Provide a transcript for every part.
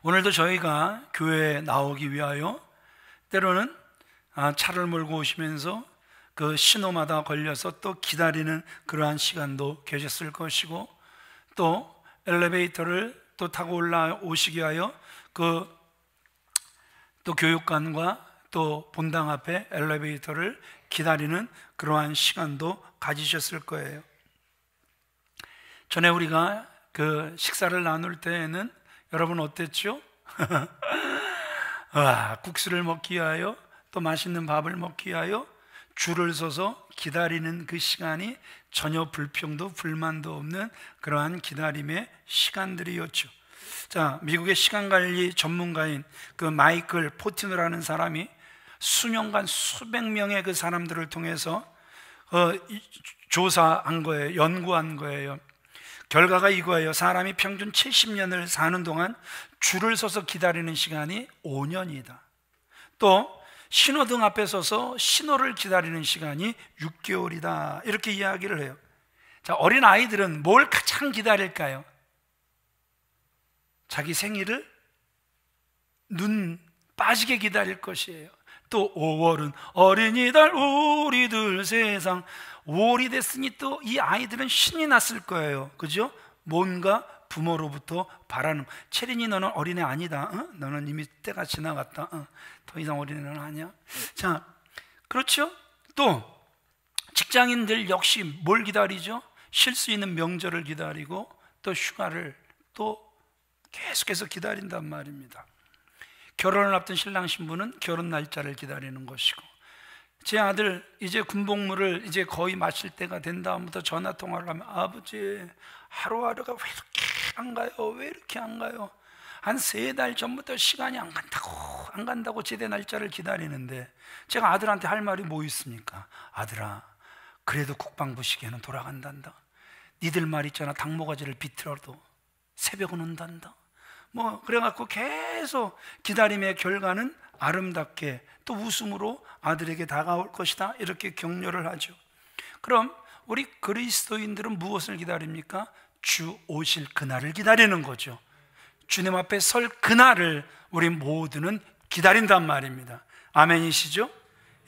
오늘도 저희가 교회에 나오기 위하여 때로는 차를 몰고 오시면서 그 신호마다 걸려서 또 기다리는 그러한 시간도 계셨을 것이고, 또 엘리베이터를 또 타고 올라오시기 위하여 또 교육관과 또 본당 앞에 엘리베이터를 기다리는 그러한 시간도 가지셨을 거예요. 전에 우리가 그 식사를 나눌 때에는 여러분 어땠죠? 국수를 먹기 위하여, 또 맛있는 밥을 먹기 위하여 줄을 서서 기다리는 그 시간이 전혀 불평도 불만도 없는 그러한 기다림의 시간들이었죠. 자, 미국의 시간관리 전문가인 그 마이클 포티노라는 사람이 수년간 수백 명의 그 사람들을 통해서 조사한 거예요. 연구한 거예요. 결과가 이거예요. 사람이 평균 70년을 사는 동안 줄을 서서 기다리는 시간이 5년이다. 또 신호등 앞에 서서 신호를 기다리는 시간이 6개월이다. 이렇게 이야기를 해요. 자, 어린 아이들은 뭘 가장 기다릴까요? 자기 생일을 눈 빠지게 기다릴 것이에요. 또 5월은 어린이달 우리들 세상. 5월이 됐으니 또 이 아이들은 신이 났을 거예요. 그죠? 뭔가 부모로부터 바라는, 체린이 너는 어린애 아니다. 너는 이미 때가 지나갔다. 더 이상 어린애는 아니야. 자, 그렇죠? 또 직장인들 역시 뭘 기다리죠? 쉴 수 있는 명절을 기다리고 또 휴가를 또 계속해서 기다린단 말입니다. 결혼을 앞둔 신랑 신부는 결혼 날짜를 기다리는 것이고, 제 아들 이제 군복무를 이제 거의 마칠 때가 된 다음부터 전화 통화를 하면, 아버지 하루하루가 왜 이렇게 안 가요? 왜 이렇게 안 가요? 한 3달 전부터 시간이 안 간다고 제대 날짜를 기다리는데, 제가 아들한테 할 말이 뭐 있습니까? 아들아, 그래도 국방부 시계는 돌아간단다. 니들 말 있잖아, 닭모가지를 비틀어도 새벽은 온단다. 뭐 그래갖고 계속 기다림의 결과는 아름답게 또 웃음으로 아들에게 다가올 것이다, 이렇게 격려를 하죠. 그럼 우리 그리스도인들은 무엇을 기다립니까? 주 오실 그날을 기다리는 거죠. 주님 앞에 설 그날을 우리 모두는 기다린단 말입니다. 아멘이시죠?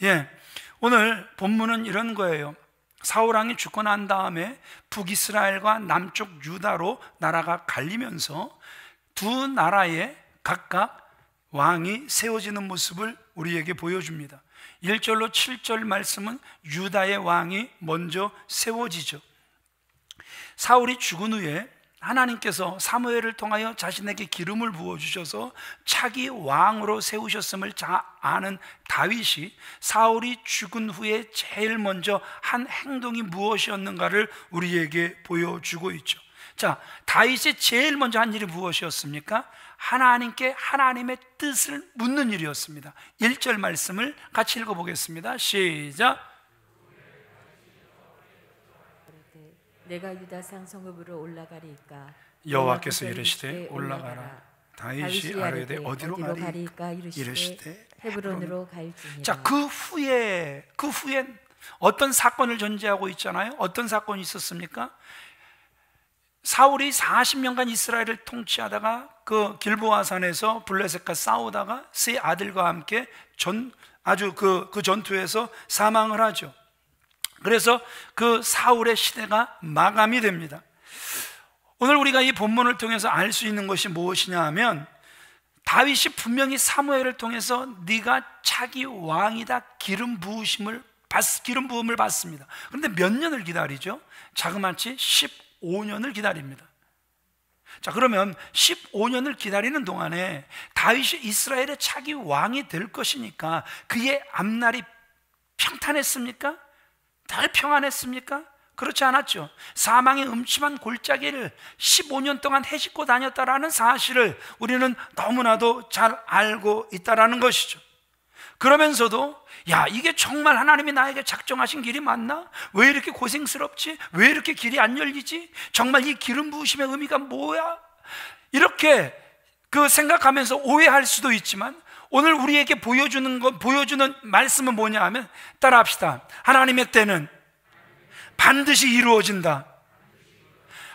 예, 오늘 본문은 이런 거예요. 사울왕이 죽고 난 다음에 북이스라엘과 남쪽 유다로 나라가 갈리면서 두 나라에 각각 왕이 세워지는 모습을 우리에게 보여줍니다. 1절로 7절 말씀은 유다의 왕이 먼저 세워지죠. 사울이 죽은 후에 하나님께서 사무엘을 통하여 자신에게 기름을 부어주셔서 차기 왕으로 세우셨음을 아는 다윗이 사울이 죽은 후에 제일 먼저 한 행동이 무엇이었는가를 우리에게 보여주고 있죠. 자, 다윗이 제일 먼저 한 일이 무엇이었습니까? 하나님께 하나님의 뜻을 묻는 일이었습니다. 1절 말씀을 같이 읽어보겠습니다. 시작. 내가 유다 산 성읍으로 올라가리까? 여호와께서 이르시되 올라가라. 다윗이 아뢰되 어디로 가리까? 이르시되 헤브론으로 갈지니라. 자, 그 후에 어떤 사건을 전제하고 있잖아요. 어떤 사건이 있었습니까? 사울이 40년간 이스라엘을 통치하다가 그 길보아 산에서 블레셋과 싸우다가 세 아들과 함께 그 전투에서 사망을 하죠. 그래서 그 사울의 시대가 마감이 됩니다. 오늘 우리가 이 본문을 통해서 알 수 있는 것이 무엇이냐 하면, 다윗이 분명히 사무엘을 통해서 네가 차기 왕이다 기름 부음을 받습니다. 그런데 몇 년을 기다리죠? 자그마치 15년을 기다립니다. 자, 그러면 15년을 기다리는 동안에 다윗이 이스라엘의 차기 왕이 될 것이니까 그의 앞날이 평탄했습니까? 늘 평안했습니까? 그렇지 않았죠. 사망의 음침한 골짜기를 15년 동안 헤집고 다녔다라는 사실을 우리는 너무나도 잘 알고 있다라는 것이죠. 그러면서도 야, 이게 정말 하나님이 나에게 작정하신 길이 맞나? 왜 이렇게 고생스럽지? 왜 이렇게 길이 안 열리지? 정말 이 기름 부으심의 의미가 뭐야? 이렇게 생각하면서 오해할 수도 있지만, 오늘 우리에게 보여주는 말씀은 뭐냐 하면, 따라합시다. 하나님의 때는 반드시 이루어진다.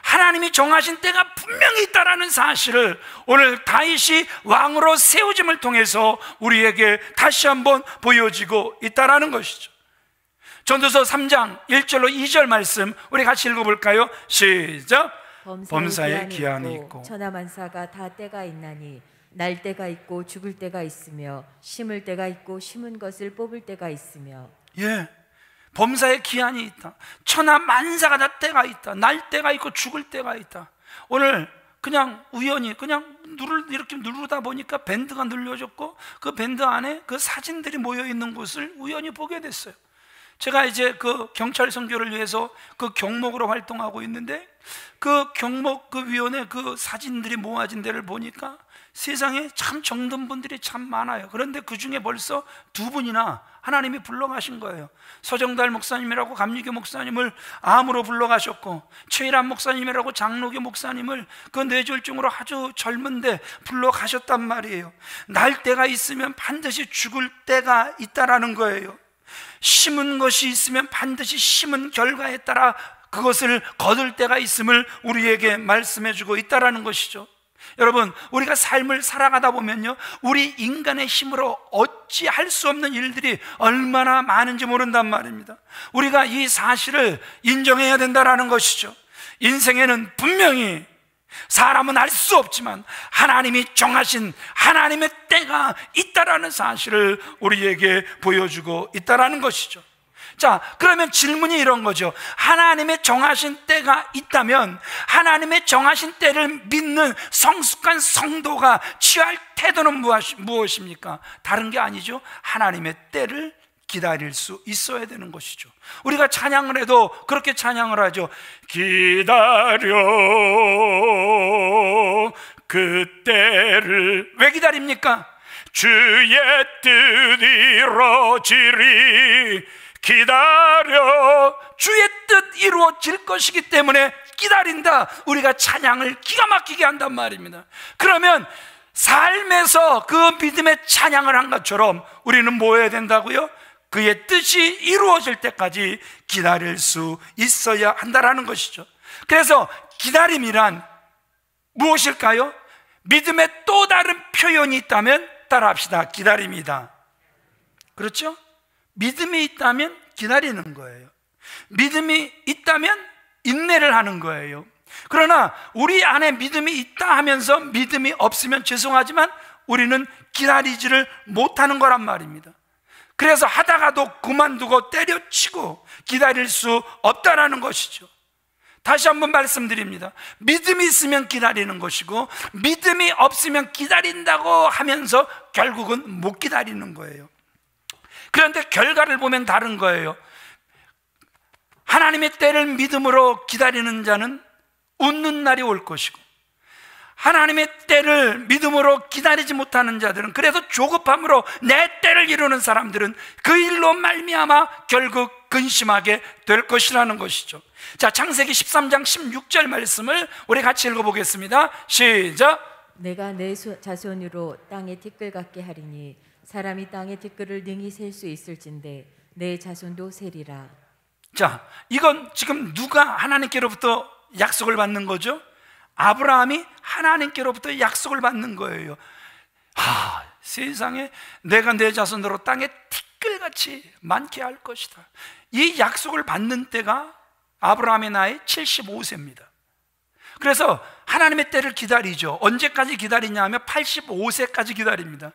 하나님이 정하신 때가 분명히 있다라는 사실을 오늘 다윗이 왕으로 세워짐을 통해서 우리에게 다시 한번 보여지고 있다라는 것이죠. 전도서 3장 1절로 2절 말씀 우리 같이 읽어볼까요? 시작. 범사에 기한이 있고 천하만사가 다 때가 있나니 날 때가 있고 죽을 때가 있으며 심을 때가 있고 심은 것을 뽑을 때가 있으며. 예, 범사에 기한이 있다. 천하만사가 다 때가 있다. 날 때가 있고 죽을 때가 있다. 오늘 그냥 우연히 그냥 이렇게 누르다 보니까 밴드가 눌려졌고 그 밴드 안에 그 사진들이 모여 있는 곳을 우연히 보게 됐어요. 제가 이제 그 경찰 선교를 위해서 그 경목으로 활동하고 있는데 그 경목 그 위원회 그 사진들이 모아진 데를 보니까 세상에 참 정든 분들이 참 많아요. 그런데 그 중에 벌써 두 분이나 하나님이 불러가신 거예요. 서정달 목사님이라고 감리교 목사님을 암으로 불러가셨고, 최일한 목사님이라고 장로교 목사님을 그 뇌졸중으로 아주 젊은데 불러가셨단 말이에요. 날 때가 있으면 반드시 죽을 때가 있다라는 거예요. 심은 것이 있으면 반드시 심은 결과에 따라 그것을 거둘 때가 있음을 우리에게 말씀해주고 있다라는 것이죠. 여러분, 우리가 삶을 살아가다 보면요, 우리 인간의 힘으로 어찌할 수 없는 일들이 얼마나 많은지 모른단 말입니다. 우리가 이 사실을 인정해야 된다라는 것이죠. 인생에는 분명히 사람은 알 수 없지만 하나님이 정하신 하나님의 때가 있다라는 사실을 우리에게 보여주고 있다라는 것이죠. 자, 그러면 질문이 이런 거죠. 하나님의 정하신 때가 있다면 하나님의 정하신 때를 믿는 성숙한 성도가 취할 태도는 무엇입니까? 다른 게 아니죠. 하나님의 때를 기다릴 수 있어야 되는 것이죠. 우리가 찬양을 해도 그렇게 찬양을 하죠. 기다려 그 때를. 왜 기다립니까? 주의 뜻 이루어지리. 기다려 주의 뜻 이루어질 것이기 때문에 기다린다. 우리가 찬양을 기가 막히게 한단 말입니다. 그러면 삶에서 그 믿음의 찬양을 한 것처럼 우리는 뭐 해야 된다고요? 그의 뜻이 이루어질 때까지 기다릴 수 있어야 한다라는 것이죠. 그래서 기다림이란 무엇일까요? 믿음의 또 다른 표현이 있다면 따라합시다. 기다림이다. 그렇죠? 믿음이 있다면 기다리는 거예요. 믿음이 있다면 인내를 하는 거예요. 그러나 우리 안에 믿음이 있다 하면서 믿음이 없으면 죄송하지만 우리는 기다리지를 못하는 거란 말입니다. 그래서 하다가도 그만두고 때려치고 기다릴 수 없다라는 것이죠. 다시 한번 말씀드립니다. 믿음이 있으면 기다리는 것이고 믿음이 없으면 기다린다고 하면서 결국은 못 기다리는 거예요. 그런데 결과를 보면 다른 거예요. 하나님의 때를 믿음으로 기다리는 자는 웃는 날이 올 것이고, 하나님의 때를 믿음으로 기다리지 못하는 자들은, 그래서 조급함으로 내 때를 이루는 사람들은 그 일로 말미암아 결국 근심하게 될 것이라는 것이죠. 자, 창세기 13장 16절 말씀을 우리 같이 읽어보겠습니다. 시작. 내가 내 자손으로 땅에 티끌 같게 하리니 사람이 땅의 티끌을 능히 셀 수 있을진데 내 자손도 세리라. 자, 이건 지금 누가 하나님께로부터 약속을 받는 거죠? 아브라함이 하나님께로부터 약속을 받는 거예요. 세상에 내가 내 자손으로 땅에 티끌같이 많게 할 것이다. 이 약속을 받는 때가 아브라함의 나이 75세입니다. 그래서 하나님의 때를 기다리죠. 언제까지 기다리냐 하면 85세까지 기다립니다.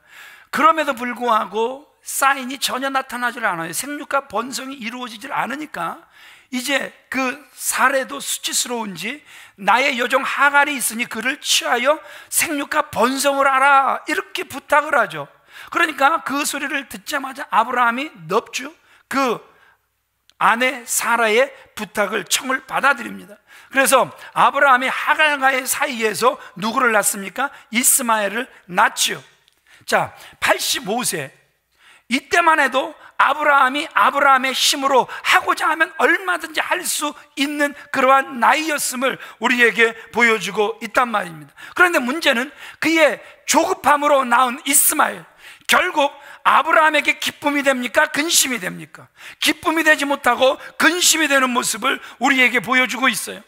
그럼에도 불구하고 사인이 전혀 나타나질 않아요. 생육과 번성이 이루어지질 않으니까 이제 그 사례도 수치스러운지 나의 여종 하갈이 있으니 그를 취하여 생육과 번성을 하라 이렇게 부탁을 하죠. 그러니까 그 소리를 듣자마자 아브라함이 넙주 그 아내 사라의 부탁을 청을 받아들입니다. 그래서 아브라함이 하갈과의 사이에서 누구를 낳습니까? 이스마엘을 낳지요. 자, 85세 이때만 해도 아브라함이 아브라함의 힘으로 하고자 하면 얼마든지 할 수 있는 그러한 나이였음을 우리에게 보여주고 있단 말입니다. 그런데 문제는 그의 조급함으로 낳은 이스마엘, 결국 아브라함에게 기쁨이 됩니까? 근심이 됩니까? 기쁨이 되지 못하고 근심이 되는 모습을 우리에게 보여주고 있어요.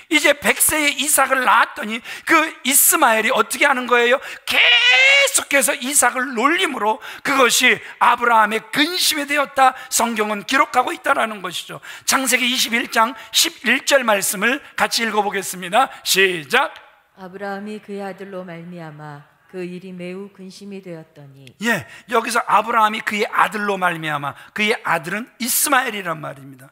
이제 100세에 이삭을 낳았더니 그 이스마엘이 어떻게 하는 거예요? 계속해서 이삭을 놀림으로 그것이 아브라함의 근심이 되었다, 성경은 기록하고 있다는 것이죠. 창세기 21장 11절 말씀을 같이 읽어보겠습니다. 시작. 아브라함이 그의 아들로 말미암아 그 일이 매우 근심이 되었더니. 예, 여기서 아브라함이 그의 아들로 말미암아, 그의 아들은 이스마엘이란 말입니다.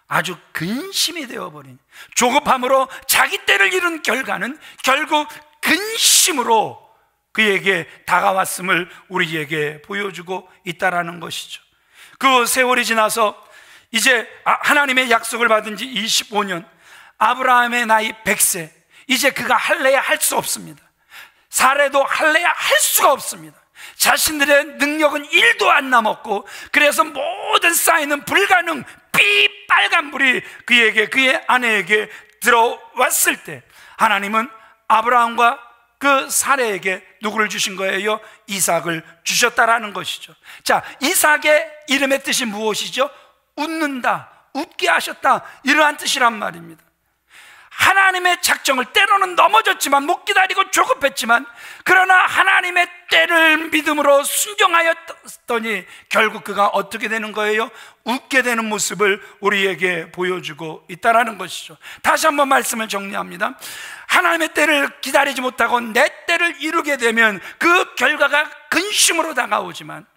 아주 근심이 되어버린, 조급함으로 자기 때를 잃은 결과는 결국 근심으로 그에게 다가왔음을 우리에게 보여주고 있다라는 것이죠. 그 세월이 지나서 이제 하나님의 약속을 받은 지 25년, 아브라함의 나이 100세, 이제 그가 할래야 할 수 없습니다. 사례도 할래야 할 수가 없습니다. 자신들의 능력은 1도 안 남았고, 그래서 모든 쌓이는 불가능 빨간불이 그의 아내에게 들어왔을 때 하나님은 아브라함과 그 사례에게 누구를 주신 거예요? 이삭을 주셨다라는 것이죠. 자, 이삭의 이름의 뜻이 무엇이죠? 웃는다, 웃게 하셨다, 이러한 뜻이란 말입니다. 하나님의 작정을 때로는 넘어졌지만, 못 기다리고 조급했지만, 그러나 하나님의 때를 믿음으로 순종하였더니 결국 그가 어떻게 되는 거예요? 웃게 되는 모습을 우리에게 보여주고 있다는 것이죠. 다시 한번 말씀을 정리합니다. 하나님의 때를 기다리지 못하고 내 때를 이루게 되면 그 결과가 근심으로 다가오지만,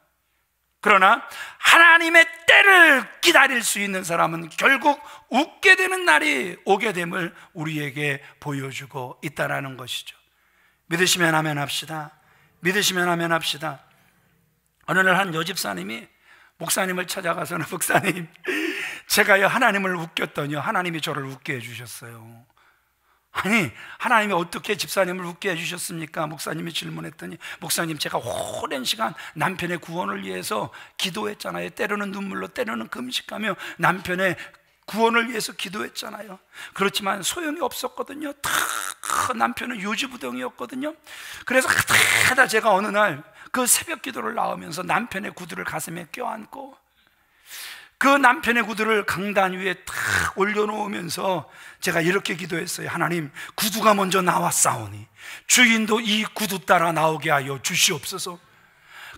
그러나 하나님의 때를 기다릴 수 있는 사람은 결국 웃게 되는 날이 오게 됨을 우리에게 보여주고 있다는 것이죠. 믿으시면 아멘 합시다. 믿으시면 아멘 합시다. 어느 날 한 여집사님이 목사님을 찾아가서는, 목사님, 제가요 하나님을 웃겼더니요 하나님이 저를 웃게 해주셨어요. 아니, 하나님이 어떻게 집사님을 웃게 해주셨습니까? 목사님이 질문했더니, 목사님, 제가 오랜 시간 남편의 구원을 위해서 기도했잖아요. 때로는 눈물로, 때로는 금식하며 남편의 구원을 위해서 기도했잖아요. 그렇지만 소용이 없었거든요. 다 남편은 요지부동이었거든요. 그래서 하다 제가 어느 날 그 새벽 기도를 나오면서 남편의 구두를 가슴에 껴안고 그 남편의 구두를 강단 위에 탁 올려놓으면서 제가 이렇게 기도했어요. 하나님, 구두가 먼저 나왔사오니 주인도 이 구두 따라 나오게 하여 주시옵소서.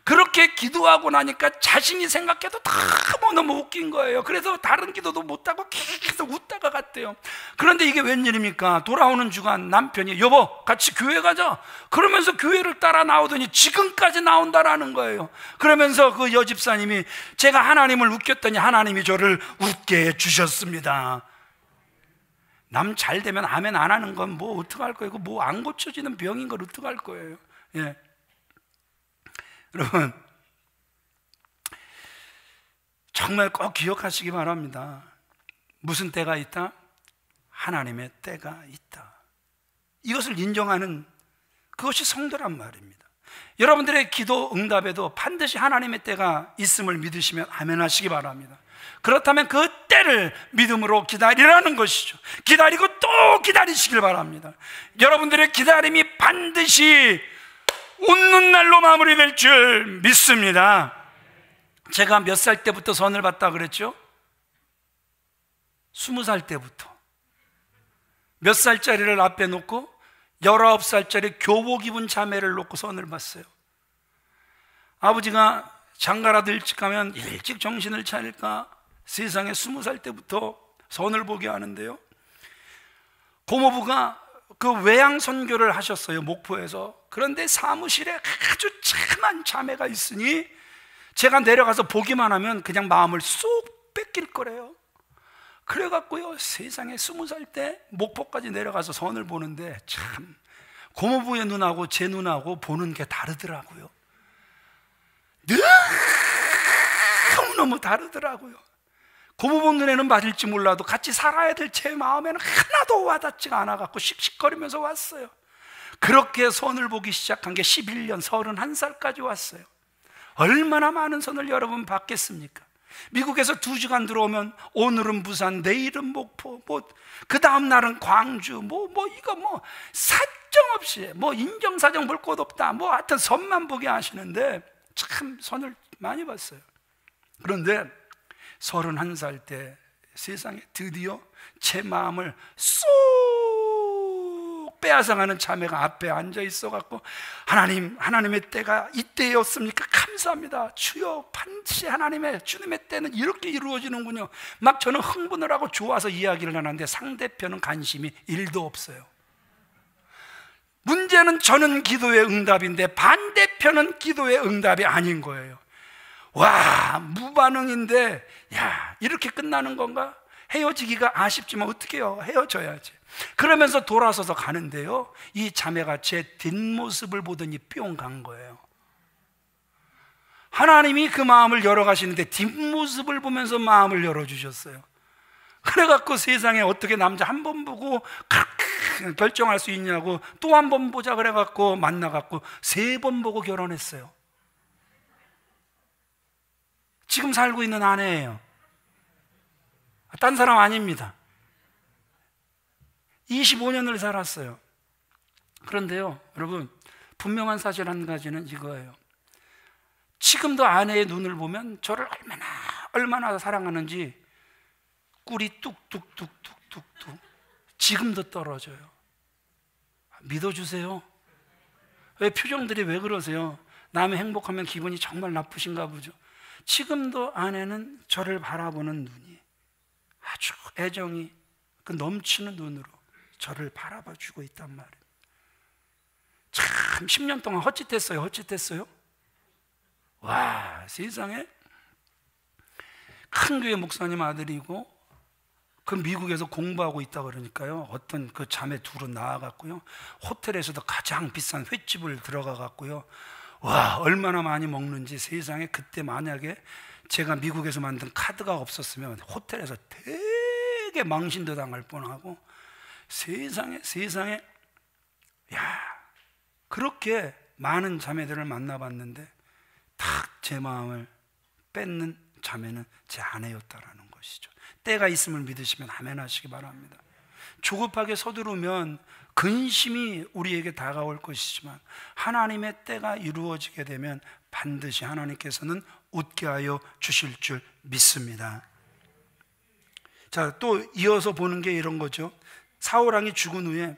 그렇게 기도하고 나니까 자신이 생각해도 다 너무 웃긴 거예요. 그래서 다른 기도도 못하고 계속 웃다가 갔대요. 그런데 이게 웬일입니까? 돌아오는 주간 남편이, 여보 같이 교회 가자, 그러면서 교회를 따라 나오더니 지금까지 나온다라는 거예요. 그러면서 그 여집사님이, 제가 하나님을 웃겼더니 하나님이 저를 웃게 해주셨습니다. 남 잘 되면 아멘 안 하는 건 뭐 어떡할 거예요? 뭐 안 고쳐지는 병인 걸 어떡할 거예요? 예. 여러분, 정말 꼭 기억하시기 바랍니다. 무슨 때가 있다? 하나님의 때가 있다. 이것을 인정하는 그것이 성도란 말입니다. 여러분들의 기도 응답에도 반드시 하나님의 때가 있음을 믿으시면 아멘 하시기 바랍니다. 그렇다면 그 때를 믿음으로 기다리라는 것이죠. 기다리고 또 기다리시길 바랍니다. 여러분들의 기다림이 반드시 웃는 날로 마무리될 줄 믿습니다. 제가 몇 살 때부터 선을 봤다 그랬죠? 20살 때부터. 몇 살짜리를 앞에 놓고 19살짜리 교복 입은 자매를 놓고 선을 봤어요. 아버지가 장가라도 일찍 가면 일찍 정신을 차릴까 세상에 20살 때부터 선을 보게 하는데요, 고모부가 그 외양 선교를 하셨어요, 목포에서. 그런데 사무실에 아주 참한 자매가 있으니 제가 내려가서 보기만 하면 그냥 마음을 쏙 뺏길 거래요. 그래갖고요, 세상에 20살 때 목포까지 내려가서 선을 보는데 참 고모부의 눈하고 제 눈하고 보는 게 다르더라고요. 너무너무 다르더라고요. 고모부 눈에는 맞을지 몰라도 같이 살아야 될 제 마음에는 하나도 와닿지가 않아갖고 씩씩거리면서 왔어요. 그렇게 선을 보기 시작한 게 11년, 31살까지 왔어요. 얼마나 많은 선을 여러분 받겠습니까? 미국에서 2주간 들어오면 오늘은 부산, 내일은 목포, 그 다음 날은 광주, 이거 사정없이 인정사정 볼 곳 없다, 하여튼 선만 보게 하시는데 참 선을 많이 봤어요. 그런데 31살 때 세상에 드디어 제 마음을 쏙 빼앗아가는 자매가 앞에 앉아 있어갖고, 하나님, 하나님의 때가 이때였습니까? 감사합니다. 주여, 반드시 하나님의, 주님의 때는 이렇게 이루어지는군요. 막 저는 흥분을 하고 좋아서 이야기를 하는데 상대편은 관심이 1도 없어요. 문제는 저는 기도의 응답인데 반대편은 기도의 응답이 아닌 거예요. 와, 무반응인데, 야, 이렇게 끝나는 건가? 헤어지기가 아쉽지만 어떻게 해요? 헤어져야지. 그러면서 돌아서서 가는데요, 이 자매가 제 뒷모습을 보더니 뿅 간 거예요. 하나님이 그 마음을 열어가시는데 뒷모습을 보면서 마음을 열어주셨어요. 그래갖고 세상에 어떻게 남자 한 번 보고 그렇게 결정할 수 있냐고, 또 한 번 보자 그래갖고 만나갖고 3번 보고 결혼했어요. 지금 살고 있는 아내예요. 딴 사람 아닙니다. 25년을 살았어요. 그런데요, 여러분, 분명한 사실 한 가지는 이거예요. 지금도 아내의 눈을 보면 저를 얼마나 사랑하는지 꿀이 뚝뚝뚝뚝뚝뚝 지금도 떨어져요. 믿어주세요. 왜 표정들이 왜 그러세요? 남이 행복하면 기분이 정말 나쁘신가 보죠. 지금도 아내는 저를 바라보는 눈이 아주 애정이 그 넘치는 눈으로 저를 바라봐주고 있단 말이에요. 참 10년 동안 헛짓했어요. 와, 세상에 큰 교회 목사님 아들이고 그 미국에서 공부하고 있다 그러니까요, 어떤 그 자매 둘은 나와갖고요, 호텔에서도 가장 비싼 횟집을 들어가갖고요, 와, 얼마나 많이 먹는지. 세상에 그때 만약에 제가 미국에서 만든 카드가 없었으면 호텔에서 되게 망신도 당할 뻔하고, 세상에 야, 그렇게 많은 자매들을 만나봤는데 딱 제 마음을 뺏는 자매는 제 아내였다라는 것이죠. 때가 있음을 믿으시면 아멘 하시기 바랍니다. 조급하게 서두르면 근심이 우리에게 다가올 것이지만 하나님의 때가 이루어지게 되면 반드시 하나님께서는 웃게 하여 주실 줄 믿습니다. 자, 또 이어서 보는 게 이런 거죠. 사울왕이 죽은 후에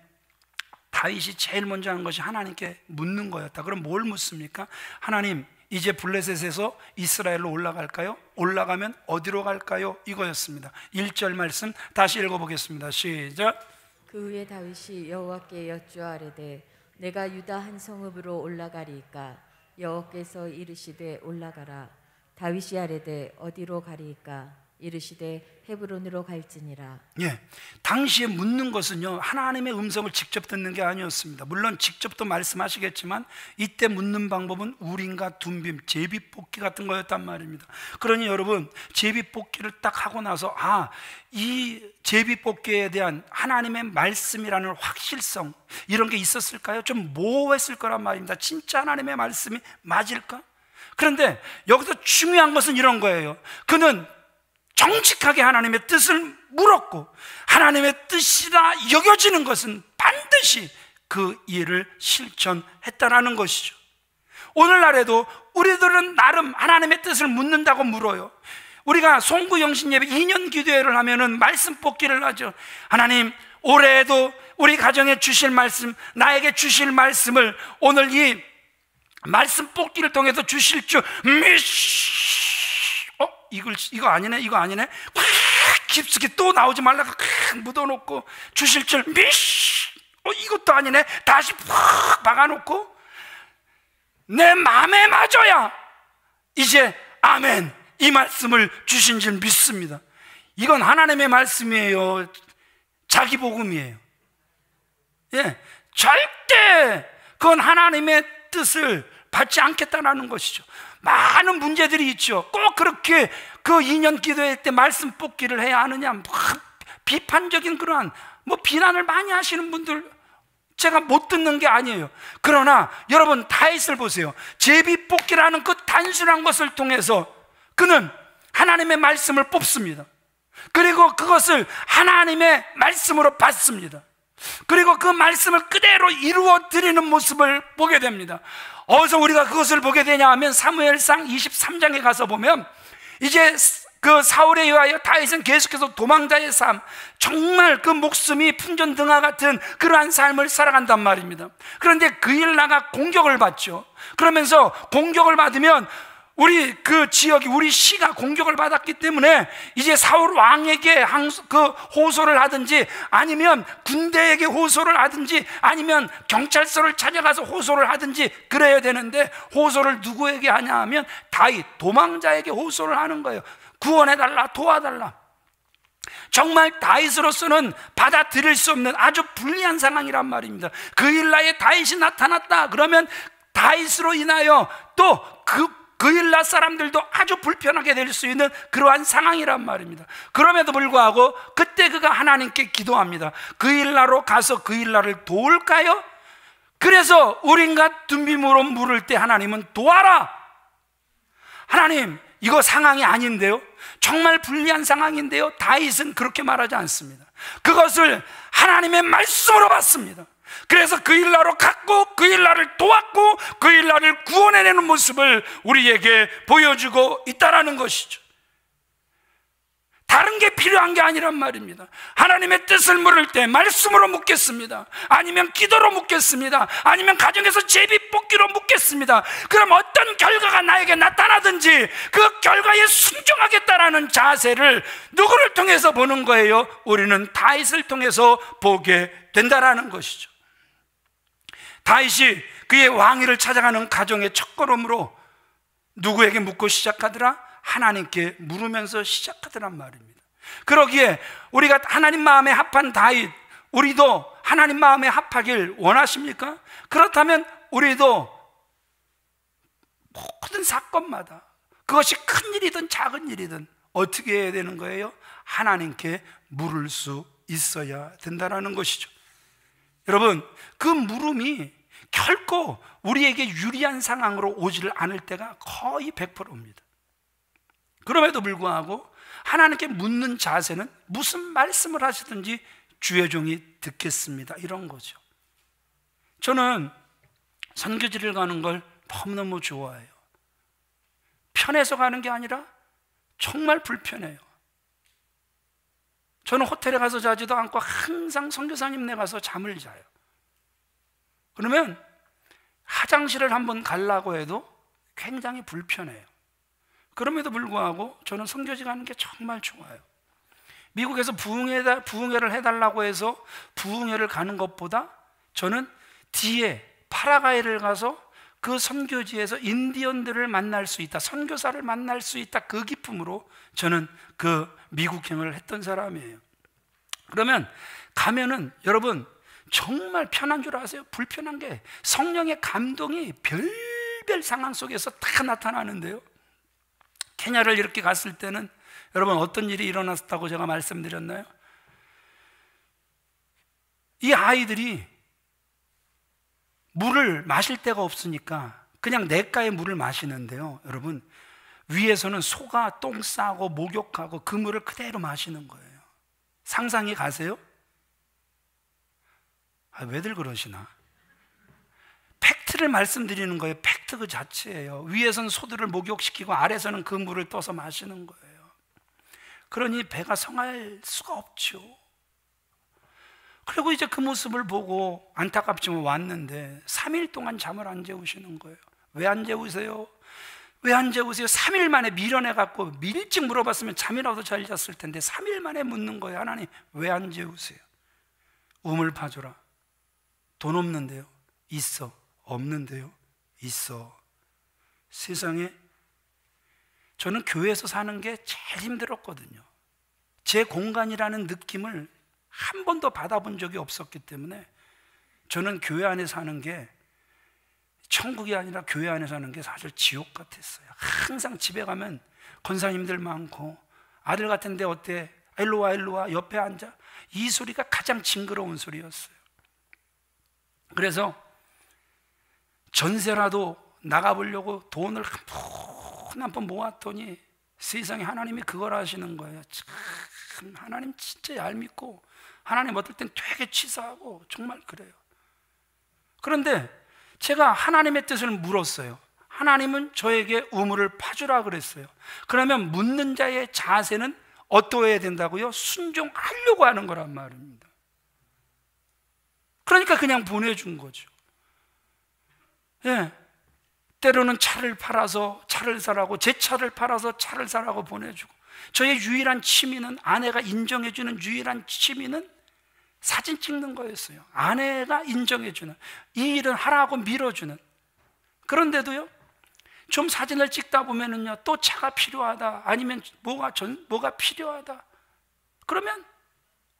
다윗이 제일 먼저 한 것이 하나님께 묻는 거였다. 그럼 뭘 묻습니까? 하나님, 이제 블레셋에서 이스라엘로 올라갈까요? 올라가면 어디로 갈까요? 이거였습니다. 1절 말씀 다시 읽어보겠습니다. 시작. 그 후에 다윗이 여호와께 여쭈아뢰되 내가 유다 한 성읍으로 올라가리이까? 여호와께서 이르시되 올라가라. 다윗이 아뢰되 어디로 가리이까? 이르시되 헤브론으로 갈지니라. 예, 당시에 묻는 것은요, 하나님의 음성을 직접 듣는 게 아니었습니다. 물론 직접도 말씀하시겠지만 이때 묻는 방법은 우림과 둠빔, 제비뽑기 같은 거였단 말입니다. 그러니 여러분, 제비뽑기를 딱 하고 나서 이 제비뽑기에 대한 하나님의 말씀이라는 확실성, 이런 게 있었을까요? 좀 모호했을 거란 말입니다. 진짜 하나님의 말씀이 맞을까? 그런데 여기서 중요한 것은 이런 거예요. 그는 정직하게 하나님의 뜻을 물었고, 하나님의 뜻이라 여겨지는 것은 반드시 그 일을 실천했다라는 것이죠. 오늘날에도 우리들은 나름 하나님의 뜻을 묻는다고 물어요. 우리가 송구영신 예배 2년 기도회를 하면은 말씀 뽑기를 하죠. 하나님, 올해에도 우리 가정에 주실 말씀, 나에게 주실 말씀을 오늘 이 말씀 뽑기를 통해서 주실 줄 이거 아니네. 깊숙이 또 나오지 말라고 묻어놓고 주실 줄 이것도 아니네. 다시 푹 박아놓고 내 마음에 맞아야 이제 아멘, 이 말씀을 주신 줄 믿습니다. 이건 하나님의 말씀이에요. 자기 복음이에요. 예, 절대 그건 하나님의 뜻을 받지 않겠다는 것이죠. 많은 문제들이 있죠. 꼭 그렇게 그 2년 기도회 때 말씀 뽑기를 해야 하느냐, 비판적인 그러한 비난을 많이 하시는 분들 제가 못 듣는 게 아니에요. 그러나 여러분, 다윗을 보세요. 제비 뽑기라는 그 단순한 것을 통해서 그는 하나님의 말씀을 뽑습니다. 그리고 그것을 하나님의 말씀으로 받습니다. 그리고 그 말씀을 그대로 이루어 드리는 모습을 보게 됩니다. 어디서 우리가 그것을 보게 되냐 하면 사무엘상 23장에 가서 보면 이제 그 사울에 의하여 다윗은 계속해서 도망자의 삶, 정말 그 목숨이 풍전등화 같은 그러한 삶을 살아간단 말입니다. 그런데 그 일 나가 공격을 받죠. 그러면서 공격을 받으면 우리 그 지역이, 우리 시가 공격을 받았기 때문에 이제 사울 왕에게 그 호소를 하든지, 아니면 군대에게 호소를 하든지, 아니면 경찰서를 찾아가서 호소를 하든지 그래야 되는데, 호소를 누구에게 하냐 하면 다윗, 도망자에게 호소를 하는 거예요. 구원해달라, 도와달라. 정말 다윗으로서는 받아들일 수 없는 아주 불리한 상황이란 말입니다. 그 일라에 다윗이 나타났다 그러면 다윗으로 인하여 또 그 일라 사람들도 아주 불편하게 될 수 있는 그러한 상황이란 말입니다. 그럼에도 불구하고 그때 그가 하나님께 기도합니다. 그 일라로 가서 그 일라를 도울까요? 그래서 우린가 둔빔으로 물을 때 하나님은 도와라. 하나님, 이거 상황이 아닌데요, 정말 불리한 상황인데요, 다윗은 그렇게 말하지 않습니다. 그것을 하나님의 말씀으로 받습니다. 그래서 그 일라로 갔고 그 일라를 도왔고 그 일라를 구원해내는 모습을 우리에게 보여주고 있다는 것이죠. 다른 게 필요한 게 아니란 말입니다. 하나님의 뜻을 물을 때 말씀으로 묻겠습니다, 아니면 기도로 묻겠습니다, 아니면 가정에서 제비뽑기로 묻겠습니다. 그럼 어떤 결과가 나에게 나타나든지 그 결과에 순종하겠다라는 자세를 누구를 통해서 보는 거예요? 우리는 다윗을 통해서 보게 된다라는 것이죠. 다윗이 그의 왕위를 찾아가는 가정의 첫걸음으로 누구에게 묻고 시작하더라? 하나님께 물으면서 시작하더란 말입니다. 그러기에 우리가 하나님 마음에 합한 다윗, 우리도 하나님 마음에 합하길 원하십니까? 그렇다면 우리도 모든 사건마다, 그것이 큰 일이든 작은 일이든 어떻게 해야 되는 거예요? 하나님께 물을 수 있어야 된다는 것이죠. 여러분, 그 물음이 결코 우리에게 유리한 상황으로 오지를 않을 때가 거의 100%입니다. 그럼에도 불구하고 하나님께 묻는 자세는 무슨 말씀을 하시든지 주의 종이 듣겠습니다, 이런 거죠. 저는 선교지를 가는 걸 너무너무 좋아해요. 편해서 가는 게 아니라 정말 불편해요. 저는 호텔에 가서 자지도 않고 항상 선교사님네 가서 잠을 자요. 그러면 화장실을 한번 가려고 해도 굉장히 불편해요. 그럼에도 불구하고 저는 선교지 가는 게 정말 좋아요. 미국에서 부흥회를 해달라고 해서 부흥회를 가는 것보다 저는 뒤에 파라과이를 가서 그 선교지에서 인디언들을 만날 수 있다, 선교사를 만날 수 있다, 그 기쁨으로 저는 그 미국행을 했던 사람이에요. 그러면 가면은 여러분 정말 편한 줄 아세요? 불편한 게 성령의 감동이 별별 상황 속에서 다 나타나는데요, 케냐를 이렇게 갔을 때는 여러분 어떤 일이 일어났다고 제가 말씀드렸나요? 이 아이들이 물을 마실 데가 없으니까 그냥 냇가의 물을 마시는데요, 여러분 위에서는 소가 똥 싸고 목욕하고 그 물을 그대로 마시는 거예요. 상상이 가세요? 왜들 그러시나? 팩트를 말씀드리는 거예요. 팩트 그 자체예요. 위에서는 소들을 목욕시키고 아래서는 그 물을 떠서 마시는 거예요. 그러니 배가 성할 수가 없죠. 그리고 이제 그 모습을 보고 안타깝지만 왔는데 3일 동안 잠을 안 재우시는 거예요. 왜 안 재우세요? 왜 안 재우세요? 3일 만에 미련해갖고 일찍 물어봤으면 잠이라도 잘 잤을 텐데 3일 만에 묻는 거예요. 하나님 왜 안 재우세요? 우물 파줘라. 돈 없는데요? 있어. 없는데요? 있어. 세상에 저는 교회에서 사는 게 제일 힘들었거든요. 제 공간이라는 느낌을 한 번도 받아본 적이 없었기 때문에 저는 교회 안에 사는 게 천국이 아니라 교회 안에 사는 게 사실 지옥 같았어요. 항상 집에 가면 권사님들 많고 아들 같은데 어때? 일로 와 일로 와 옆에 앉아. 이 소리가 가장 징그러운 소리였어요. 그래서 전세라도 나가보려고 돈을 한 번 모았더니 세상에 하나님이 그걸 하시는 거예요. 참 하나님 진짜 얄밉고 하나님 어떨 땐 되게 치사하고 정말 그래요. 그런데 제가 하나님의 뜻을 물었어요. 하나님은 저에게 우물을 파주라 그랬어요. 그러면 묻는 자의 자세는 어떠해야 된다고요? 순종하려고 하는 거란 말입니다. 그러니까 그냥 보내준 거죠. 예. 때로는 차를 팔아서 차를 사라고, 제 차를 팔아서 차를 사라고 보내주고, 저의 유일한 취미는, 아내가 인정해주는 유일한 취미는 사진 찍는 거였어요. 아내가 인정해주는, 이 일은 하라고 밀어주는. 그런데도요, 좀 사진을 찍다 보면은요, 또 차가 필요하다, 아니면 뭐가 필요하다. 그러면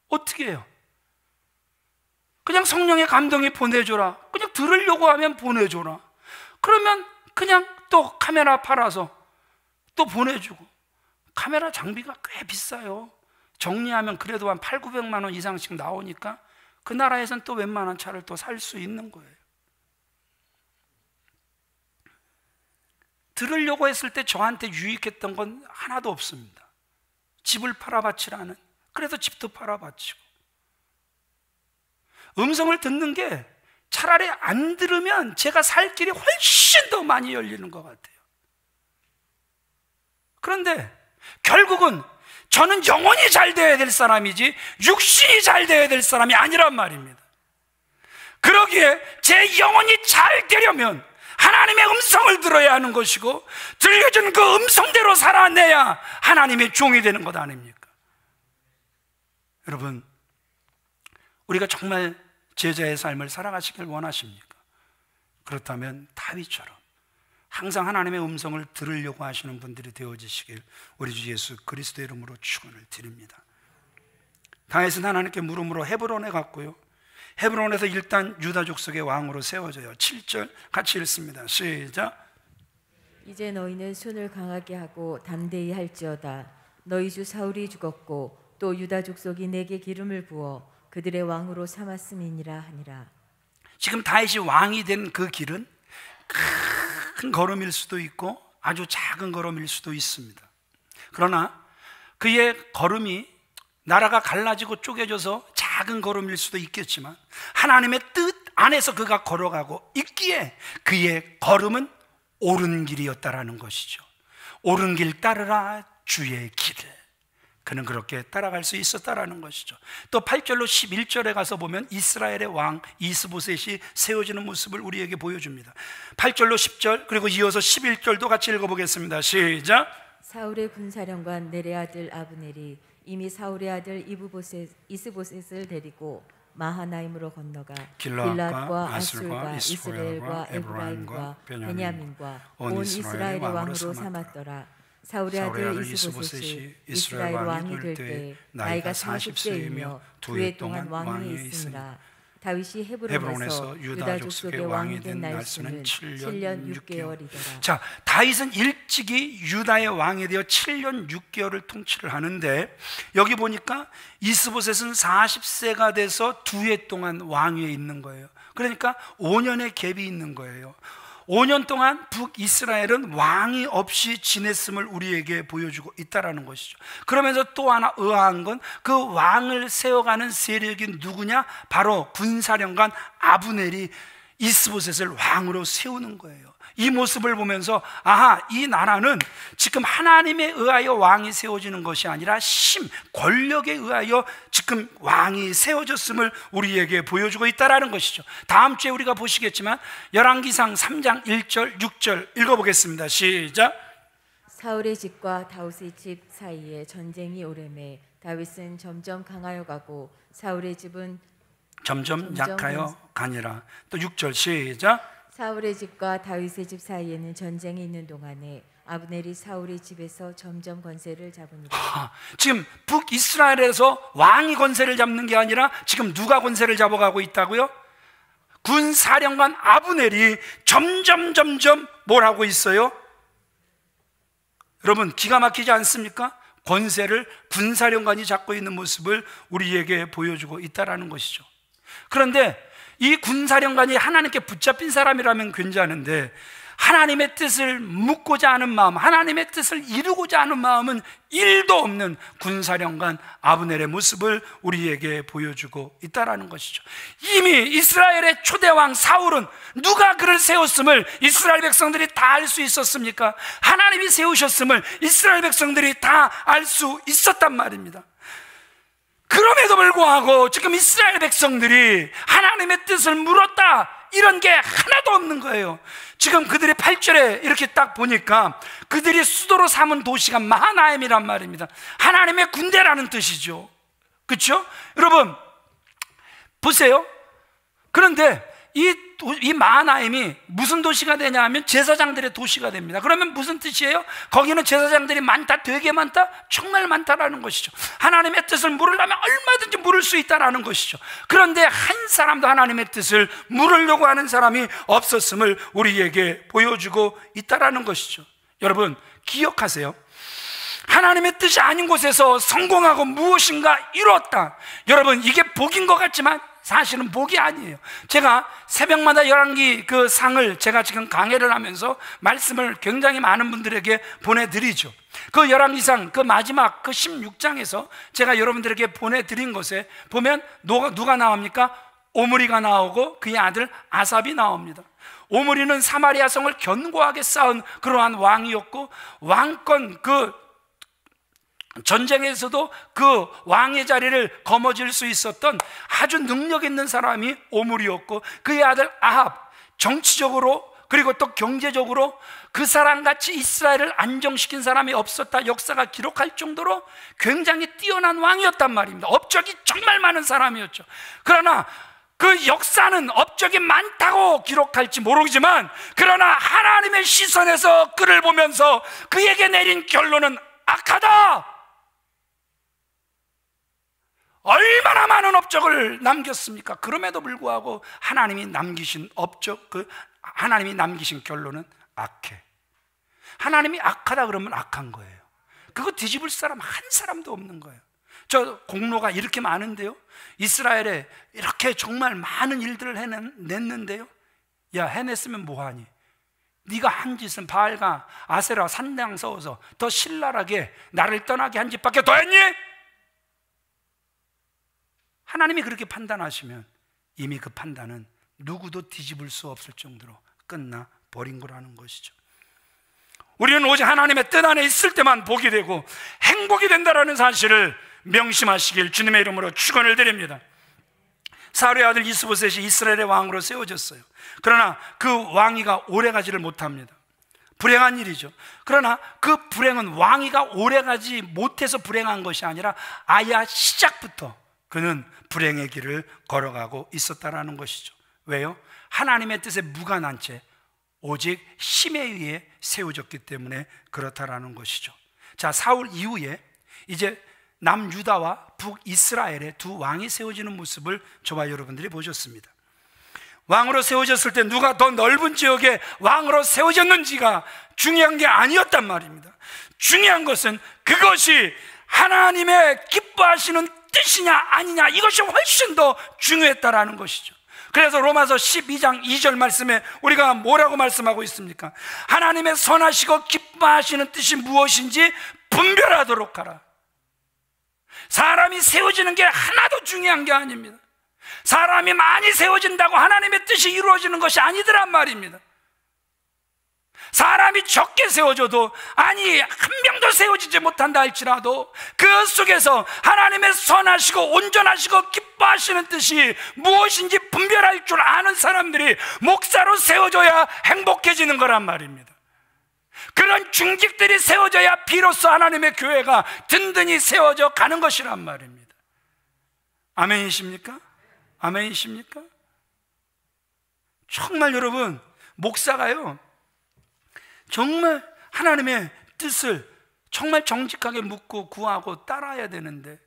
어떻게 해요? 그냥 성령의 감동이 보내줘라. 그냥 들으려고 하면 보내줘라. 그러면 그냥 또 카메라 팔아서 또 보내주고. 카메라 장비가 꽤 비싸요. 정리하면 그래도 한 800~900만 원 이상씩 나오니까 그 나라에선 또 웬만한 차를 또 살 수 있는 거예요. 들으려고 했을 때 저한테 유익했던 건 하나도 없습니다. 집을 팔아바치라는, 그래서 집도 팔아바치고. 음성을 듣는 게 차라리 안 들으면 제가 살 길이 훨씬 더 많이 열리는 것 같아요. 그런데 결국은 저는 영혼이 잘 되어야 될 사람이지 육신이 잘 되어야 될 사람이 아니란 말입니다. 그러기에 제 영혼이 잘 되려면 하나님의 음성을 들어야 하는 것이고, 들려준 그 음성대로 살아내야 하나님의 종이 되는 것 아닙니까? 여러분, 우리가 정말 제자의 삶을 살아가시길 원하십니까? 그렇다면 다윗처럼 항상 하나님의 음성을 들으려고 하시는 분들이 되어지시길 우리 주 예수 그리스도의 이름으로 축원을 드립니다. 다윗은 하나님께 물음으로 헤브론에 갔고요, 헤브론에서 일단 유다 족속의 왕으로 세워져요. 7절 같이 읽습니다. 시작. 이제 너희는 손을 강하게 하고 담대히 할지어다. 너희 주 사울이 죽었고 또 유다 족속이 내게 기름을 부어 그들의 왕으로 삼았음이니라 하니라. 지금 다윗이 왕이 된 그 길은 큰 걸음일 수도 있고 아주 작은 걸음일 수도 있습니다. 그러나 그의 걸음이 나라가 갈라지고 쪼개져서 작은 걸음일 수도 있겠지만 하나님의 뜻 안에서 그가 걸어가고 있기에 그의 걸음은 옳은 길이었다라는 것이죠. 옳은 길 따르라 주의 길을. 그는 그렇게 따라갈 수 있었다라는 것이죠. 또 8절로 11절에 가서 보면 이스라엘의 왕 이스보셋이 세워지는 모습을 우리에게 보여줍니다. 8절로 10절 그리고 이어서 11절도 같이 읽어보겠습니다. 시작. 사울의 군사령관 넬의 아들 아브넬이 이미 사울의 아들 이스보셋을 데리고 마하나임으로 건너가 길앗과 아술과 이스라엘과 에브라임과 베냐민과 온 이스라엘의 왕으로 삼았더라. 사울의 아들 이스보셋이 이스라엘 왕이 될 때 나이가 40세이며 2해 동안 왕위에 있으니라. 다윗이 헤브론에서 유다 족속의 왕이 된 날수는 7년 6개월이더라. 자, 다윗은 일찍이 유다의 왕이 되어 7년 6개월을 통치를 하는데, 여기 보니까 이스보셋은 40세가 돼서 2해 동안 왕위에 있는 거예요. 그러니까 5년의 갭이 있는 거예요. 5년 동안 북이스라엘은 왕이 없이 지냈음을 우리에게 보여주고 있다는 것이죠. 그러면서 또 하나 의아한 건 그 왕을 세워가는 세력이 누구냐? 바로 군사령관 아브넬이 이스보셋을 왕으로 세우는 거예요. 이 모습을 보면서 아하, 이 나라는 지금 하나님에 의하여 왕이 세워지는 것이 아니라 권력에 의하여 지금 왕이 세워졌음을 우리에게 보여주고 있다는 것이죠. 다음 주에 우리가 보시겠지만 열왕기상 3장 1절 6절 읽어보겠습니다. 시작. 사울의 집과 다윗의 집 사이에 전쟁이 오래매 다윗은 점점 강하여 가고 사울의 집은 점점 약하여 가니라. 또 6절 시작. 사울의 집과 다윗의 집 사이에는 전쟁이 있는 동안에 아브넬이 사울의 집에서 점점 권세를 잡으니라. 지금 북이스라엘에서 왕이 권세를 잡는 게 아니라 지금 누가 권세를 잡아가고 있다고요? 군사령관 아브넬이 점점 뭘 하고 있어요? 여러분, 기가 막히지 않습니까? 권세를 군사령관이 잡고 있는 모습을 우리에게 보여주고 있다는 것이죠. 그런데 이 군사령관이 하나님께 붙잡힌 사람이라면 괜찮은데 하나님의 뜻을 묻고자 하는 마음, 하나님의 뜻을 이루고자 하는 마음은 1도 없는 군사령관 아브넬의 모습을 우리에게 보여주고 있다는 것이죠. 이미 이스라엘의 초대왕 사울은 누가 그를 세웠음을 이스라엘 백성들이 다 알 수 있었습니까? 하나님이 세우셨음을 이스라엘 백성들이 다 알 수 있었단 말입니다. 그럼에도 불구하고 지금 이스라엘 백성들이 하나님의 뜻을 물었다, 이런 게 하나도 없는 거예요. 지금 그들이 8절에 이렇게 딱 보니까 그들이 수도로 삼은 도시가 마하나임이란 말입니다. 하나님의 군대라는 뜻이죠. 그렇죠? 여러분 보세요. 그런데 이 마하나임이 무슨 도시가 되냐 하면 제사장들의 도시가 됩니다. 그러면 무슨 뜻이에요? 거기는 제사장들이 많다, 되게 많다, 정말 많다라는 것이죠. 하나님의 뜻을 물으려면 얼마든지 물을 수 있다라는 것이죠. 그런데 한 사람도 하나님의 뜻을 물으려고 하는 사람이 없었음을 우리에게 보여주고 있다라는 것이죠. 여러분 기억하세요. 하나님의 뜻이 아닌 곳에서 성공하고 무엇인가 이뤘다, 여러분 이게 복인 것 같지만 사실은 복이 아니에요. 제가 새벽마다 열왕기 그 상을 제가 지금 강해를 하면서 말씀을 굉장히 많은 분들에게 보내드리죠. 그 열왕기상 그 마지막 그 16장에서 제가 여러분들에게 보내드린 것에 보면 누가 나옵니까? 오므리가 나오고 그의 아들 아삽이 나옵니다. 오므리는 사마리아 성을 견고하게 쌓은 그러한 왕이었고, 왕권 그 전쟁에서도 그 왕의 자리를 거머쥘 수 있었던 아주 능력 있는 사람이 오므리였고, 그의 아들 아합, 정치적으로 그리고 또 경제적으로 그 사람같이 이스라엘을 안정시킨 사람이 없었다, 역사가 기록할 정도로 굉장히 뛰어난 왕이었단 말입니다. 업적이 정말 많은 사람이었죠. 그러나 그 역사는 업적이 많다고 기록할지 모르지만, 그러나 하나님의 시선에서 그를 보면서 그에게 내린 결론은 악하다. 얼마나 많은 업적을 남겼습니까? 그럼에도 불구하고 하나님이 남기신 업적, 하나님이 남기신 결론은 악해. 하나님이 악하다 그러면 악한 거예요. 그거 뒤집을 사람 한 사람도 없는 거예요. 저 공로가 이렇게 많은데요, 이스라엘에 이렇게 정말 많은 일들을 해냈는데요, 야 해냈으면 뭐하니? 네가 한 짓은 바알과 아세라 산당 세워서 더 신랄하게 나를 떠나게 한 짓밖에 더 했니? 하나님이 그렇게 판단하시면 이미 그 판단은 누구도 뒤집을 수 없을 정도로 끝나버린 거라는 것이죠. 우리는 오직 하나님의 뜻 안에 있을 때만 복이 되고 행복이 된다는 사실을 명심하시길 주님의 이름으로 축원을 드립니다. 사울의 아들 이스보셋이 이스라엘의 왕으로 세워졌어요. 그러나 그 왕위가 오래가지를 못합니다. 불행한 일이죠. 그러나 그 불행은 왕위가 오래가지 못해서 불행한 것이 아니라 아예 시작부터 그는 불행의 길을 걸어가고 있었다라는 것이죠. 왜요? 하나님의 뜻에 무관한 채 오직 힘에 의해 세워졌기 때문에 그렇다라는 것이죠. 자, 사울 이후에 이제 남유다와 북이스라엘의 두 왕이 세워지는 모습을 저와 여러분들이 보셨습니다. 왕으로 세워졌을 때 누가 더 넓은 지역에 왕으로 세워졌는지가 중요한 게 아니었단 말입니다. 중요한 것은 그것이 하나님의 기뻐하시는 뜻이냐 아니냐, 이것이 훨씬 더 중요했다라는 것이죠. 그래서 로마서 12장 2절 말씀에 우리가 뭐라고 말씀하고 있습니까? 하나님의 선하시고 기뻐하시는 뜻이 무엇인지 분별하도록 하라. 사람이 세워지는 게 하나도 중요한 게 아닙니다. 사람이 많이 세워진다고 하나님의 뜻이 이루어지는 것이 아니더란 말입니다. 사람이 적게 세워져도, 아니 한 명도 세워지지 못한다 할지라도 그 속에서 하나님의 선하시고 온전하시고 기뻐하시는 뜻이 무엇인지 분별할 줄 아는 사람들이 목사로 세워져야 행복해지는 거란 말입니다. 그런 중직들이 세워져야 비로소 하나님의 교회가 든든히 세워져 가는 것이란 말입니다. 아멘이십니까? 아멘이십니까? 정말 여러분, 목사가요 정말 하나님의 뜻을 정말 정직하게 묻고 구하고 따라야 되는데,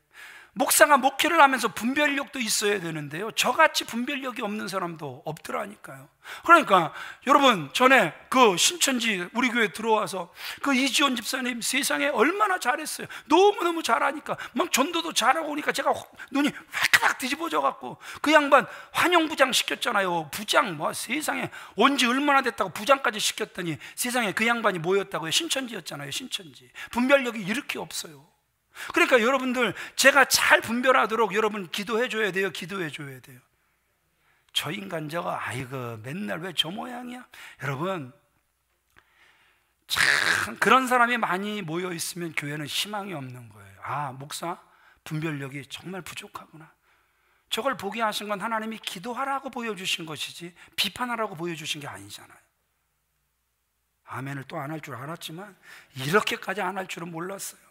목사가 목회를 하면서 분별력도 있어야 되는데요, 저같이 분별력이 없는 사람도 없더라니까요. 그러니까 여러분, 전에 그 신천지 우리 교회 들어와서 그 이지원 집사님 세상에 얼마나 잘했어요. 너무너무 잘하니까 막 전도도 잘하고 오니까 제가 눈이 화끈하게 뒤집어져 갖고 그 양반 환영부장 시켰잖아요. 부장, 뭐 세상에 온지 얼마나 됐다고 부장까지 시켰더니 세상에 그 양반이 뭐였다고요? 신천지였잖아요. 신천지. 분별력이 이렇게 없어요. 그러니까 여러분들, 제가 잘 분별하도록 여러분 기도해 줘야 돼요. 기도해 줘야 돼요. 저 인간 저거, 아이고 맨날 왜 저 모양이야? 여러분, 참 그런 사람이 많이 모여 있으면 교회는 희망이 없는 거예요. 아, 목사 분별력이 정말 부족하구나. 저걸 보게 하신 건 하나님이 기도하라고 보여주신 것이지 비판하라고 보여주신 게 아니잖아요. 아멘을 또 안 할 줄 알았지만 이렇게까지 안 할 줄은 몰랐어요.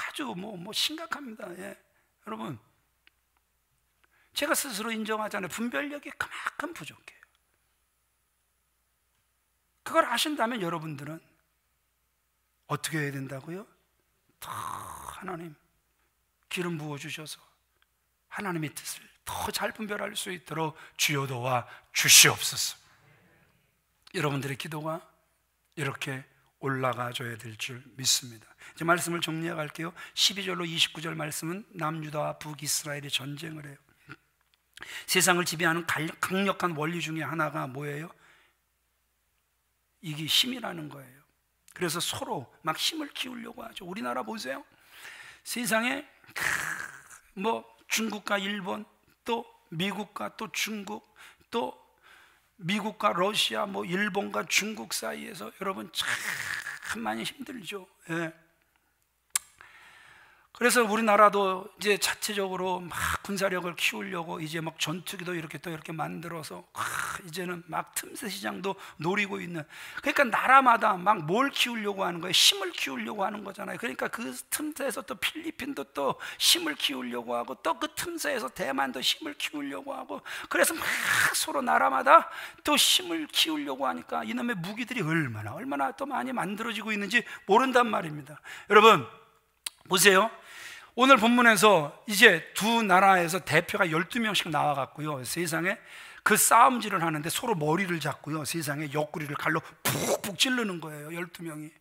아주 뭐 심각합니다. 예. 여러분, 제가 스스로 인정하잖아요. 분별력이 그만큼 부족해요. 그걸 아신다면 여러분들은 어떻게 해야 된다고요? 더 하나님 기름 부어주셔서 하나님의 뜻을 더 잘 분별할 수 있도록 주여 도와 주시옵소서. 여러분들의 기도가 이렇게 올라가줘야 될 줄 믿습니다. 이제 말씀을 정리해 갈게요. 12절로 29절 말씀은 남유다와 북이스라엘이 전쟁을 해요. 세상을 지배하는 강력한 원리 중에 하나가 뭐예요? 이게 힘이라는 거예요. 그래서 서로 막 힘을 키우려고 하죠. 우리나라 보세요. 세상에 뭐 중국과 일본, 또 미국과 또 중국, 또 미국과 러시아, 뭐 일본과 중국 사이에서 여러분 참 많이 힘들죠. 예. 그래서 우리나라도 이제 자체적으로 막 군사력을 키우려고 이제 막 전투기도 이렇게 또 이렇게 만들어서 이제는 막 틈새 시장도 노리고 있는, 그러니까 나라마다 막 뭘 키우려고 하는 거예요? 힘을 키우려고 하는 거잖아요. 그러니까 그 틈새에서 또 필리핀도 또 힘을 키우려고 하고, 또 그 틈새에서 대만도 힘을 키우려고 하고, 그래서 막 서로 나라마다 또 힘을 키우려고 하니까 이놈의 무기들이 얼마나 또 많이 만들어지고 있는지 모른단 말입니다. 여러분 보세요. 오늘 본문에서 이제 두 나라에서 대표가 12명씩 나와갖고요, 세상에 그 싸움질을 하는데 서로 머리를 잡고요, 세상에 옆구리를 칼로 푹푹 찌르는 거예요. 12명이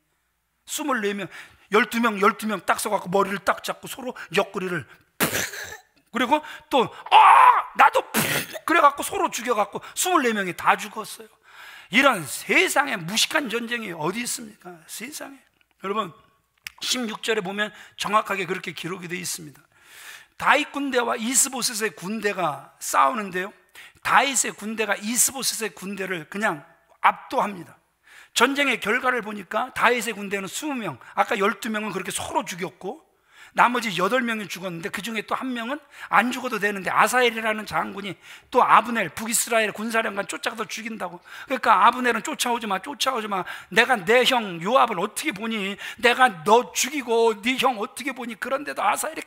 24명, 12명 딱 서갖고 머리를 딱 잡고 서로 옆구리를 푹, 그리고 또 나도 푹 그래갖고 서로 죽여갖고 24명이 다 죽었어요. 이런 세상에 무식한 전쟁이 어디 있습니까? 세상에. 여러분 16절에 보면 정확하게 그렇게 기록이 되어 있습니다. 다윗 군대와 이스보셋의 군대가 싸우는데요, 다윗의 군대가 이스보셋의 군대를 그냥 압도합니다. 전쟁의 결과를 보니까 다윗의 군대는 20명, 아까 12명은 그렇게 서로 죽였고 나머지 8명이 죽었는데 그 중에 또 1명은 안 죽어도 되는데 아사엘이라는 장군이 또 아브넬, 북이스라엘 군사령관 쫓아가서 죽인다고. 그러니까 아브넬은 쫓아오지 마. 내가 내 형 요압을 어떻게 보니? 내가 너 죽이고 네 형 어떻게 보니? 그런데도 아사엘이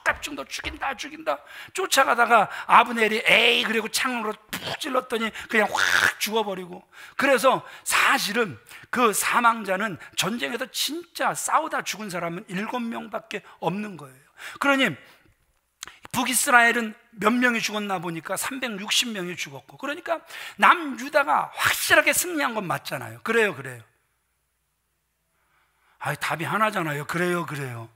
깝죽 너 죽인다. 쫓아가다가 아브넬이 에이 그리고 창으로 푹 찔렀더니 그냥 확 죽어버리고. 그래서 사실은 그 사망자는 전쟁에서 진짜 싸우다 죽은 사람은 7명밖에 없는 거예요. 그러니 북이스라엘은 몇 명이 죽었나 보니까 360명이 죽었고, 그러니까 남유다가 확실하게 승리한 건 맞잖아요. 그래요. 답이 하나잖아요. 그래요.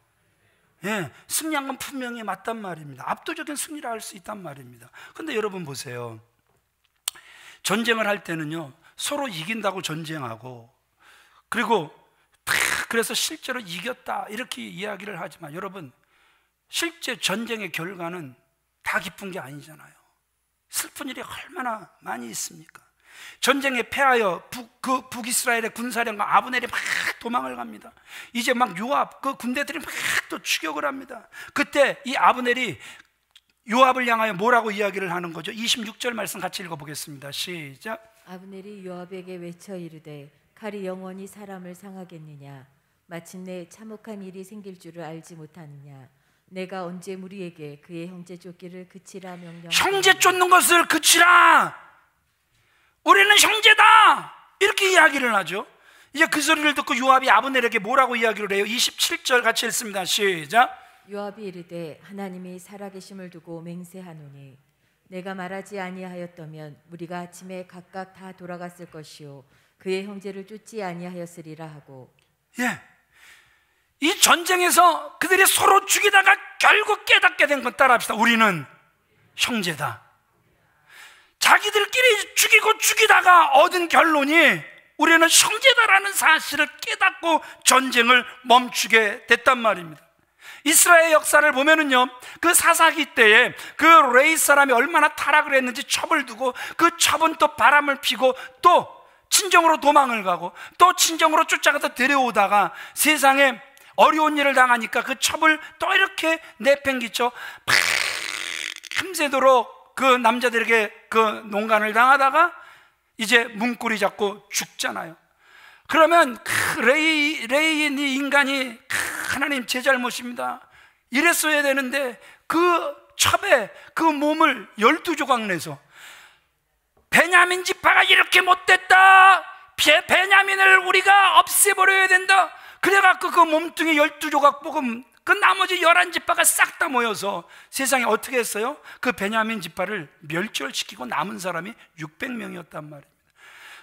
예, 승리한 건 분명히 맞단 말입니다. 압도적인 승리를 할 수 있단 말입니다. 근데 여러분 보세요. 전쟁을 할 때는요, 서로 이긴다고 전쟁하고, 그리고 그래서 실제로 이겼다 이렇게 이야기를 하지만 여러분 실제 전쟁의 결과는 다 기쁜 게 아니잖아요. 슬픈 일이 얼마나 많이 있습니까? 전쟁에 패하여 북이스라엘의 군사령관 아브넬이 막 도망을 갑니다. 이제 막 요압 그 군대들이 막 또 추격을 합니다. 그때 이 아브넬이 요압을 향하여 뭐라고 이야기를 하는 거죠? 26절 말씀 같이 읽어보겠습니다. 시작. 아브넬이 요압에게 외쳐 이르되 칼이 영원히 사람을 상하겠느냐? 마침내 참혹한 일이 생길 줄을 알지 못하느냐? 내가 언제 무리에게 그의 형제 쫓기를 그치라 명령. 형제 쫓는 것을 그치라. 우리는 형제다. 이렇게 이야기를 하죠. 이제 그 소리를 듣고 요압이 아브넬에게 뭐라고 이야기를 해요? 27절 같이 읽습니다. 시작. 요압이 이르되 하나님이 살아계심을 두고 맹세하노니 내가 말하지 아니하였다면 우리가 아침에 각각 다 돌아갔을 것이요 그의 형제를 쫓지 아니하였으리라 하고. 예, 이 전쟁에서 그들이 서로 죽이다가 결국 깨닫게 된 것 따라합시다. 우리는 형제다. 자기들끼리 죽이고 죽이다가 얻은 결론이 우리는 형제다라는 사실을 깨닫고 전쟁을 멈추게 됐단 말입니다. 이스라엘 역사를 보면은요, 그 사사기 때에 그 레이 사람이 얼마나 타락을 했는지 첩을 두고 그 첩은 또 바람을 피고 또 친정으로 도망을 가고 또 친정으로 쫓아가서 데려오다가 세상에 어려운 일을 당하니까 그 첩을 또 이렇게 내팽기쳐 밤새도록 그 남자들에게 그 농간을 당하다가 이제 문고리 잡고 죽잖아요. 그러면 레이인 이 인간이 하나님 제 잘못입니다 이랬어야 되는데 그 첩에 그 몸을 12조각 내서 베냐민 지파가 이렇게 못됐다, 베냐민을 우리가 없애버려야 된다, 그래갖고 그 몸뚱이 12조각 뽑으면 그 나머지 11지파가 싹 다 모여서 세상에 어떻게 했어요? 그 베냐민 지파를 멸절시키고 남은 사람이 600명이었단 말입니다.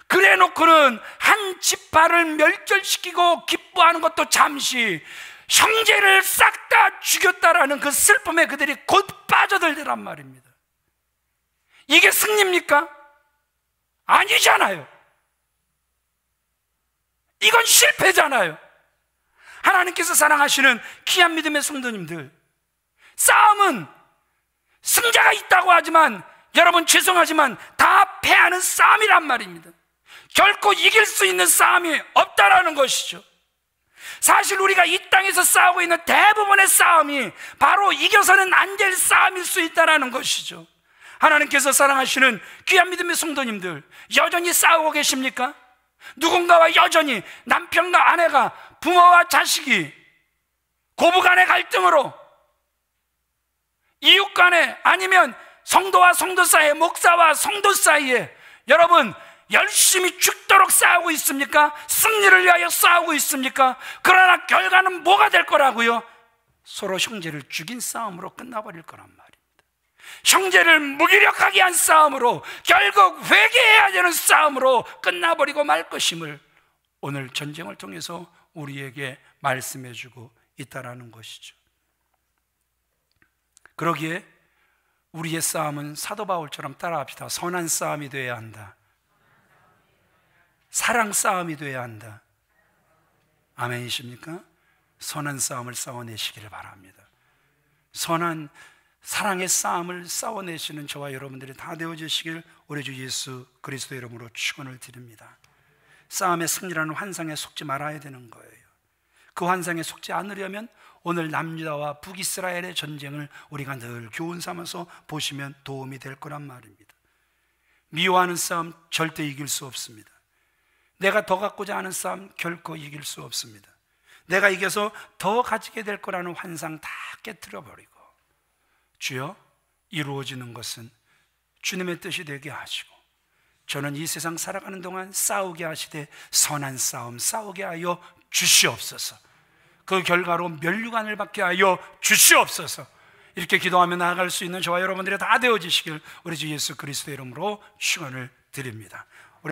그래 놓고는 한 지파를 멸절시키고 기뻐하는 것도 잠시, 형제를 싹 다 죽였다라는 그 슬픔에 그들이 곧 빠져들더란 말입니다. 이게 승리입니까? 아니잖아요. 이건 실패잖아요. 하나님께서 사랑하시는 귀한 믿음의 성도님들, 싸움은 승자가 있다고 하지만 여러분 죄송하지만 다 패하는 싸움이란 말입니다. 결코 이길 수 있는 싸움이 없다라는 것이죠. 사실 우리가 이 땅에서 싸우고 있는 대부분의 싸움이 바로 이겨서는 안 될 싸움일 수 있다라는 것이죠. 하나님께서 사랑하시는 귀한 믿음의 성도님들, 여전히 싸우고 계십니까? 누군가와 여전히 남편과 아내가, 부모와 자식이 고부간의 갈등으로, 이웃 간에, 아니면 성도와 성도 사이에, 목사와 성도 사이에 여러분 열심히 죽도록 싸우고 있습니까? 승리를 위하여 싸우고 있습니까? 그러나 결과는 뭐가 될 거라고요? 서로 형제를 죽인 싸움으로 끝나버릴 거란 말입니다. 형제를 무기력하게 한 싸움으로, 결국 회개해야 되는 싸움으로 끝나버리고 말 것임을 오늘 전쟁을 통해서 우리에게 말씀해 주고 있다는 것이죠. 그러기에 우리의 싸움은 사도 바울처럼 따라합시다. 선한 싸움이 되어야 한다. 사랑 싸움이 되어야 한다. 아멘이십니까? 선한 싸움을 싸워내시기를 바랍니다. 선한 사랑의 싸움을 싸워내시는 저와 여러분들이 다 되어주시길 우리 주 예수 그리스도 이름으로 축원을 드립니다. 싸움의 승리라는 환상에 속지 말아야 되는 거예요. 그 환상에 속지 않으려면 오늘 남유다와 북이스라엘의 전쟁을 우리가 늘 교훈 삼아서 보시면 도움이 될 거란 말입니다. 미워하는 싸움 절대 이길 수 없습니다. 내가 더 갖고자 하는 싸움 결코 이길 수 없습니다. 내가 이겨서 더 가지게 될 거라는 환상 다 깨트려버리고, 주여, 이루어지는 것은 주님의 뜻이 되게 하시고 저는 이 세상 살아가는 동안 싸우게 하시되 선한 싸움 싸우게 하여 주시옵소서. 그 결과로 면류관을 받게 하여 주시옵소서. 이렇게 기도하며 나아갈 수 있는 저와 여러분들이 다 되어지시길 우리 주 예수 그리스도의 이름으로 축원을 드립니다.